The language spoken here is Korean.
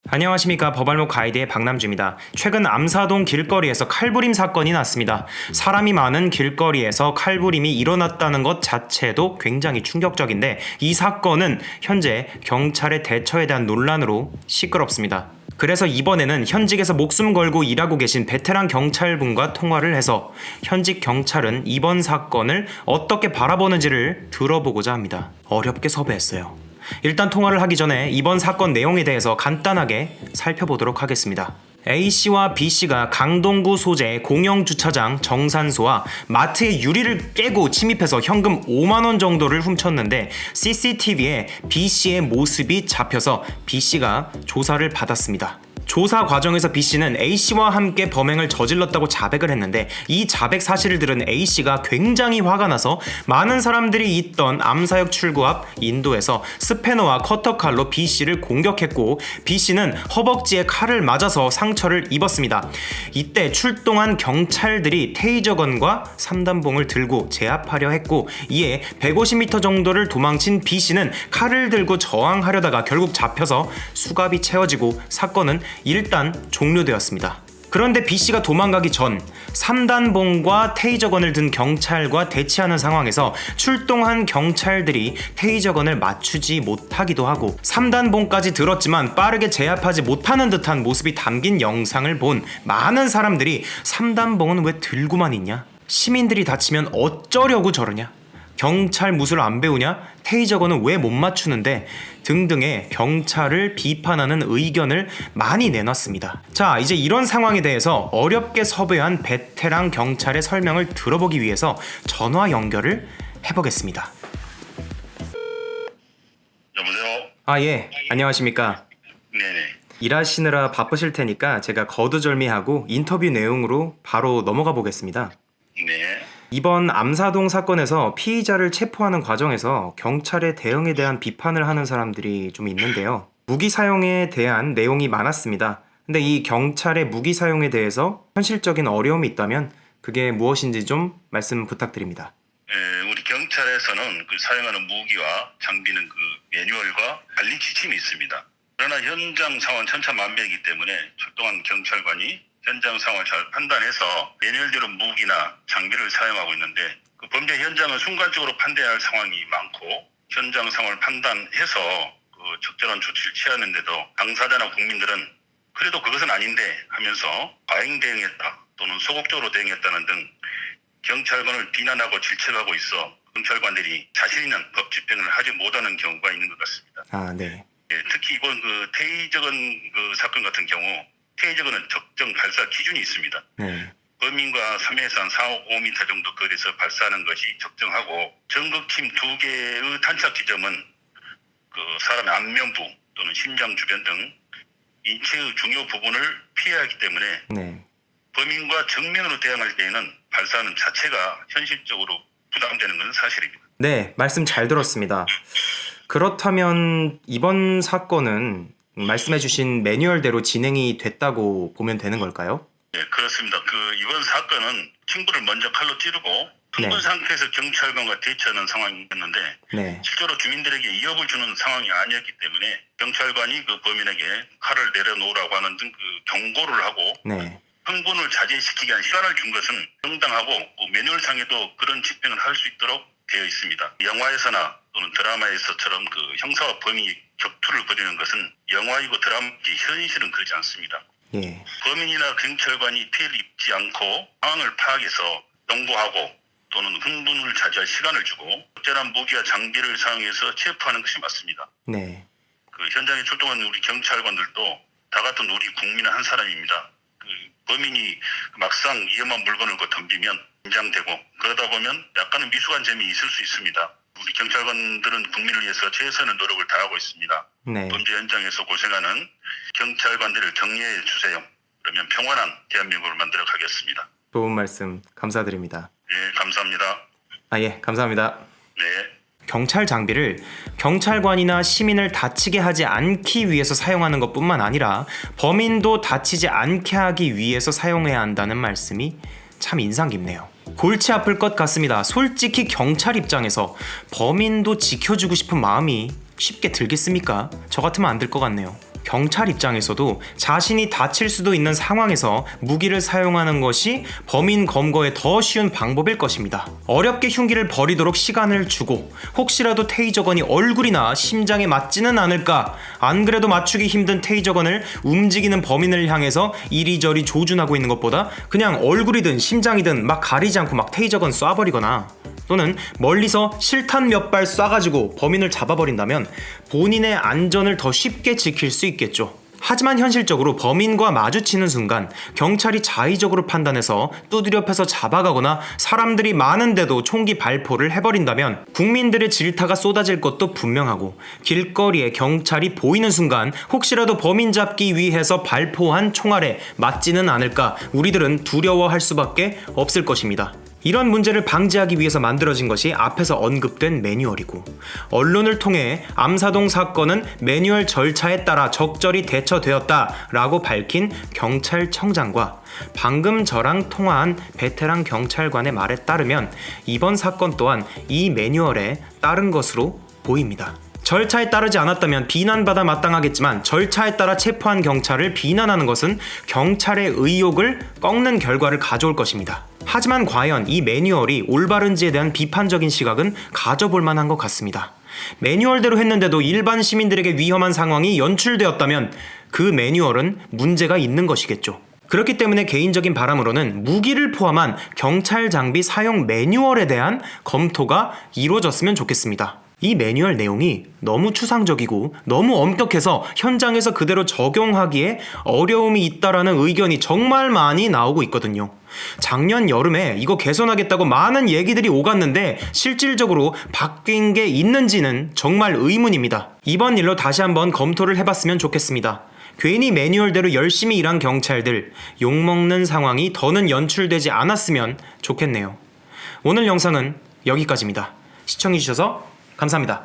안녕하십니까. 법알목 가이드의 박남주입니다. 최근 암사동 길거리에서 칼부림 사건이 났습니다. 사람이 많은 길거리에서 칼부림이 일어났다는 것 자체도 굉장히 충격적인데 이 사건은 현재 경찰의 대처에 대한 논란으로 시끄럽습니다. 그래서 이번에는 현직에서 목숨 걸고 일하고 계신 베테랑 경찰분과 통화를 해서 현직 경찰은 이번 사건을 어떻게 바라보는지를 들어보고자 합니다. 어렵게 섭외했어요. 일단 통화를 하기 전에 이번 사건 내용에 대해서 간단하게 살펴보도록 하겠습니다. A씨와 B씨가 강동구 소재 공영주차장 정산소와 마트의 유리를 깨고 침입해서 현금 5만원 정도를 훔쳤는데 CCTV에 B씨의 모습이 잡혀서 B씨가 조사를 받았습니다. 조사 과정에서 B씨는 A씨와 함께 범행을 저질렀다고 자백을 했는데 이 자백 사실을 들은 A씨가 굉장히 화가 나서 많은 사람들이 있던 암사역 출구 앞 인도에서 스패너와 커터칼로 B씨를 공격했고 B씨는 허벅지에 칼을 맞아서 상처를 입었습니다. 이때 출동한 경찰들이 테이저건과 3단봉을 들고 제압하려 했고 이에 150m 정도를 도망친 B씨는 칼을 들고 저항하려다가 결국 잡혀서 수갑이 채워지고 사건은 일단 종료되었습니다. 그런데 B씨가 도망가기 전 3단봉과 테이저건을 든 경찰과 대치하는 상황에서 출동한 경찰들이 테이저건을 맞추지 못하기도 하고 3단봉까지 들었지만 빠르게 제압하지 못하는 듯한 모습이 담긴 영상을 본 많은 사람들이 3단봉은 왜 들고만 있냐? 시민들이 다치면 어쩌려고 저러냐? 경찰 무술 안 배우냐? 테이저건은 왜 못 맞추는데? 등등의 경찰을 비판하는 의견을 많이 내놨습니다. 자, 이제 이런 상황에 대해서 어렵게 섭외한 베테랑 경찰의 설명을 들어보기 위해서 전화 연결을 해보겠습니다. 여보세요? 예. 안녕하십니까? 네네. 일하시느라 바쁘실 테니까 제가 거두절미하고 인터뷰 내용으로 바로 넘어가 보겠습니다. 네. 이번 암사동 사건에서 피의자를 체포하는 과정에서 경찰의 대응에 대한 비판을 하는 사람들이 좀 있는데요. 무기 사용에 대한 내용이 많았습니다. 근데 이 경찰의 무기 사용에 대해서 현실적인 어려움이 있다면 그게 무엇인지 좀 말씀 부탁드립니다. 우리 경찰에서는 그 사용하는 무기와 장비는 그 매뉴얼과 관리 지침이 있습니다. 그러나 현장 상황 천차만별이기 때문에 출동한 경찰관이 현장 상황을 잘 판단해서 매뉴얼대로 무기나 장비를 사용하고 있는데 그 범죄 현장은 순간적으로 판단해야 할 상황이 많고 현장 상황을 판단해서 그 적절한 조치를 취하는데도 당사자나 국민들은 그래도 그것은 아닌데 하면서 과잉 대응했다 또는 소극적으로 대응했다는 등 경찰관을 비난하고 질책하고 있어 경찰관들이 자신 있는 법 집행을 하지 못하는 경우가 있는 것 같습니다. 네. 특히 이번 그 테이저건 그 사건 같은 경우 테이저건은 적정 발사 기준이 있습니다. 네. 범인과 3에서 한 4-5m 정도 거리에서 발사하는 것이 적정하고 전극침 2개의 탄착 지점은 그 사람의 안면부 또는 심장 주변 등 인체의 중요 부분을 피해야 하기 때문에 네. 범인과 정면으로 대응할 때에는 발사하는 자체가 현실적으로 부담되는 것은 사실입니다. 네, 말씀 잘 들었습니다. 그렇다면 이번 사건은 말씀해주신 매뉴얼대로 진행이 됐다고 보면 되는 걸까요? 네, 그렇습니다. 이번 사건은 친구를 먼저 칼로 찌르고 흥분 상태에서 경찰관과 대치하는 상황이었는데 네. 실제로 주민들에게 위협을 주는 상황이 아니었기 때문에 경찰관이 그 범인에게 칼을 내려놓으라고 하는 등 그 경고를 하고 네. 흥분을 자제시키기 위한 시간을 준 것은 정당하고 매뉴얼상에도 그런 집행을 할 수 있도록 되어 있습니다. 영화에서나 또는 드라마에서처럼 그 형사와 범인이 격투를 벌이는 것은 영화이고 드라마이지 현실은 그렇지 않습니다. 예. 범인이나 경찰관이 피해를 입지 않고 상황을 파악해서 경고하고 또는 흥분을 자제할 시간을 주고 적절한 무기와 장비를 사용해서 체포하는 것이 맞습니다. 네. 그 현장에 출동한 우리 경찰관들도 다 같은 우리 국민의 한 사람입니다. 그 범인이 막상 위험한 물건을 덤비면 긴장되고 그러다 보면 약간의 미숙한 점이 있을 수 있습니다. 우리 경찰관들은 국민을 위해서 최선의 노력을 다하고 있습니다. 네. 범죄 현장에서 고생하는 경찰관들을 격려해 주세요. 그러면 평안한 대한민국을 만들어 가겠습니다. 좋은 말씀 감사드립니다. 예, 감사합니다. 예, 감사합니다. 네. 경찰 장비를 경찰관이나 시민을 다치게 하지 않기 위해서 사용하는 것뿐만 아니라 범인도 다치지 않게 하기 위해서 사용해야 한다는 말씀이 참 인상 깊네요. 골치 아플 것 같습니다. 솔직히 경찰 입장에서 범인도 지켜주고 싶은 마음이 쉽게 들겠습니까? 저 같으면 안 들 것 같네요. 경찰 입장에서도 자신이 다칠 수도 있는 상황에서 무기를 사용하는 것이 범인 검거에 더 쉬운 방법일 것입니다. 어렵게 흉기를 버리도록 시간을 주고 혹시라도 테이저건이 얼굴이나 심장에 맞지는 않을까, 안 그래도 맞추기 힘든 테이저건을 움직이는 범인을 향해서 이리저리 조준하고 있는 것보다 그냥 얼굴이든 심장이든 막 가리지 않고 막 테이저건 쏴버리거나, 또는 멀리서 실탄 몇 발 쏴가지고 범인을 잡아버린다면 본인의 안전을 더 쉽게 지킬 수 있겠죠. 하지만 현실적으로 범인과 마주치는 순간 경찰이 자의적으로 판단해서 두드려 패서 잡아가거나 사람들이 많은데도 총기 발포를 해버린다면 국민들의 질타가 쏟아질 것도 분명하고, 길거리에 경찰이 보이는 순간 혹시라도 범인 잡기 위해서 발포한 총알에 맞지는 않을까 우리들은 두려워할 수밖에 없을 것입니다. 이런 문제를 방지하기 위해서 만들어진 것이 앞에서 언급된 매뉴얼이고, 언론을 통해 암사동 사건은 매뉴얼 절차에 따라 적절히 대처되었다라고 밝힌 경찰청장과 방금 저랑 통화한 베테랑 경찰관의 말에 따르면 이번 사건 또한 이 매뉴얼에 따른 것으로 보입니다. 절차에 따르지 않았다면 비난받아 마땅하겠지만 절차에 따라 체포한 경찰을 비난하는 것은 경찰의 의욕을 꺾는 결과를 가져올 것입니다. 하지만 과연 이 매뉴얼이 올바른지에 대한 비판적인 시각은 가져볼 만한 것 같습니다. 매뉴얼대로 했는데도 일반 시민들에게 위험한 상황이 연출되었다면 그 매뉴얼은 문제가 있는 것이겠죠. 그렇기 때문에 개인적인 바람으로는 무기를 포함한 경찰 장비 사용 매뉴얼에 대한 검토가 이루어졌으면 좋겠습니다. 이 매뉴얼 내용이 너무 추상적이고 너무 엄격해서 현장에서 그대로 적용하기에 어려움이 있다라는 의견이 정말 많이 나오고 있거든요. 작년 여름에 이거 개선하겠다고 많은 얘기들이 오갔는데 실질적으로 바뀐 게 있는지는 정말 의문입니다. 이번 일로 다시 한번 검토를 해봤으면 좋겠습니다. 괜히 매뉴얼대로 열심히 일한 경찰들 욕먹는 상황이 더는 연출되지 않았으면 좋겠네요. 오늘 영상은 여기까지입니다. 시청해주셔서 감사합니다.